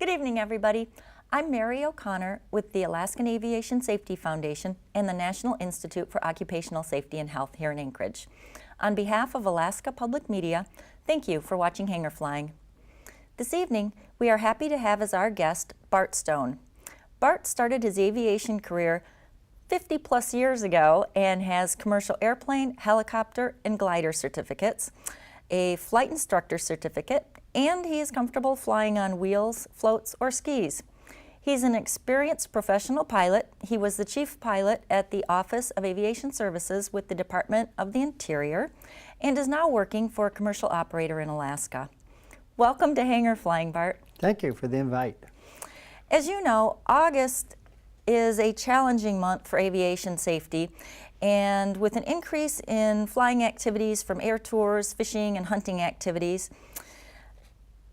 Good evening, everybody. I'm Mary O'Connor with the Alaskan Aviation Safety Foundation and the National Institute for Occupational Safety and Health here in Anchorage. On behalf of Alaska Public Media, thank you for watching Hangar Flying. This evening, we are happy to have as our guest Bart Stone. Bart started his aviation career 50 plus years ago and has commercial airplane, helicopter, and glider certificates, a flight instructor certificate, and he is comfortable flying on wheels, floats, or skis. He's an experienced professional pilot. He was the chief pilot at the Office of Aviation Services with the Department of the Interior and is now working for a commercial operator in Alaska. Welcome to Hangar Flying, Bart. Thank you for the invite. As you know, August is a challenging month for aviation safety, and with an increase in flying activities from air tours, fishing, and hunting activities,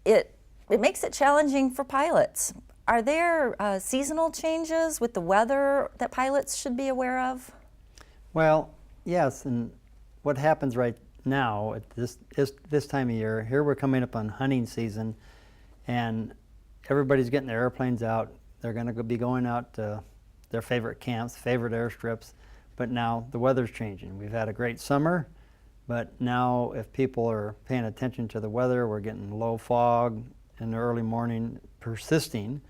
it makes it challenging for pilots. Are there seasonal changes with the weather that pilots should be aware of? Well, yes, and what happens right now at this time of year, here we're coming up on hunting season, and everybody's getting their airplanes out. They're going to be going out to their favorite camps, favorite airstrips, but now the weather's changing. We've had a great summer, but now if people are paying attention to the weather, we're getting low fog in the early morning persisting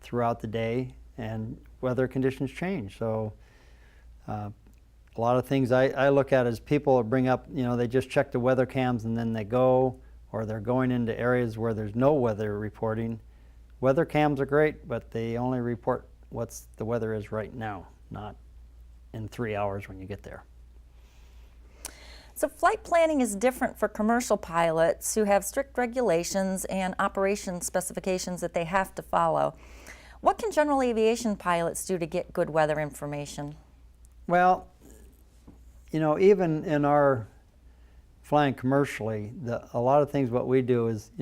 throughout the day, and weather conditions change. So a lot of things I look at is people bring up, they just check the weather cams and then they go, or they're going into areas where there's no weather reporting. Weather cams are great, but they only report what's the weather is right now, not in 3 hours when you get there. So flight planning is different for commercial pilots who have strict regulations and operation specifications that they have to follow. What can general aviation pilots do to get good weather information? Well, even in our flying commercially, a lot of things what we do is,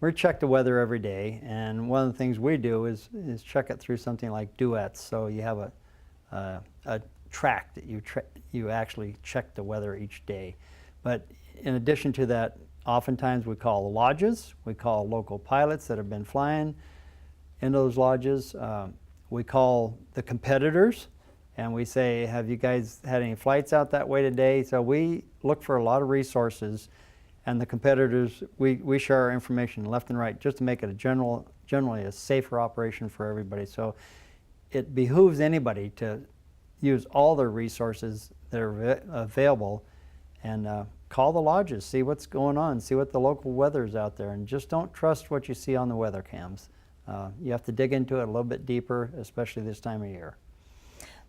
we check the weather every day, and one of the things we do is check it through something like duets. So you have a track that you actually check the weather each day. But in addition to that, oftentimes we call the lodges, we call local pilots that have been flying in those lodges, we call the competitors, and we say, have you guys had any flights out that way today? So we look for a lot of resources, and the competitors, we share our information left and right just to make it generally a safer operation for everybody. So it behooves anybody to use all their resources that are available and call the lodges, see what's going on, see what the local weather is out there, and just don't trust what you see on the weather cams. You have to dig into it a little bit deeper, especially this time of year.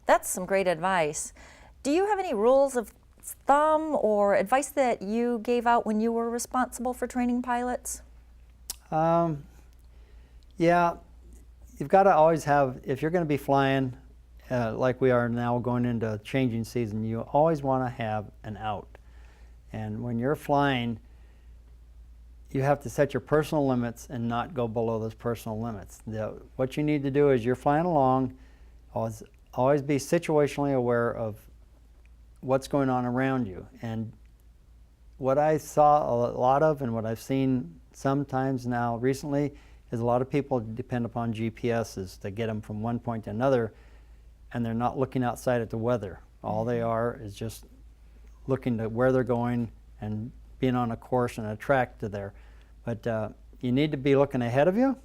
That's some great advice. Do you have any rules of thumb or advice that you gave out when you were responsible for training pilots? Yeah, you've got to always have, if you're going to be flying like we are now going into changing season, you always want to have an out. And when you're flying, you have to set your personal limits and not go below those personal limits. What you need to do is you're flying along, always be situationally aware of what's going on around you. And what I saw a lot of, and what I've seen sometimes now recently, is a lot of people depend upon GPSs to get them from one point to another, and they're not looking outside at the weather. All they are is just looking to where they're going and being on a course and a track to there. But you need to be looking ahead of you,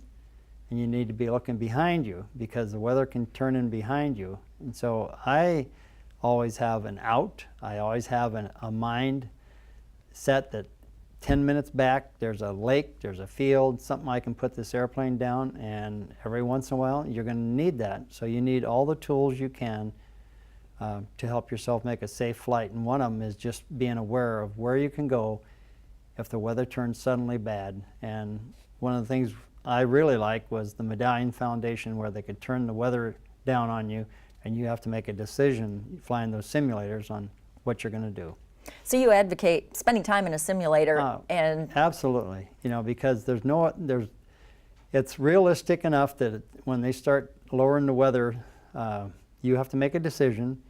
and you need to be looking behind you, because the weather can turn in behind you. And so I always have an out. I always have a mind set that 10 minutes back, there's a lake, there's a field, something I can put this airplane down, and every once in a while you're going to need that. So you need all the tools you can to help yourself make a safe flight, and one of them is just being aware of where you can go if the weather turns suddenly bad. And one of the things I really like was the Medallion Foundation, where they could turn the weather down on you, and you have to make a decision flying those simulators on what you're going to do. So you advocate spending time in a simulator and... Absolutely, because it's realistic enough that when they start lowering the weather, you have to make a decision,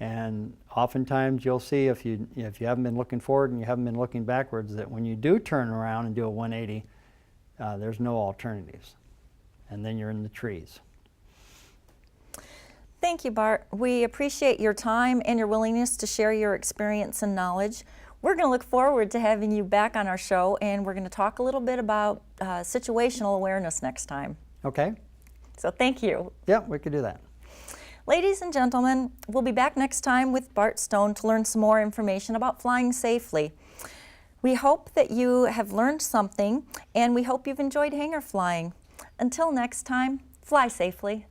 and oftentimes you'll see if you haven't been looking forward and you haven't been looking backwards, that when you do turn around and do a 180, there's no alternatives. And then you're in the trees. Thank you, Bart. We appreciate your time and your willingness to share your experience and knowledge. We're going to look forward to having you back on our show, and we're going to talk a little bit about situational awareness next time. Okay? So thank you. Yeah, we could do that. Ladies and gentlemen, we'll be back next time with Bart Stone to learn some more information about flying safely. We hope that you have learned something, and we hope you've enjoyed hanger flying. Until next time, fly safely.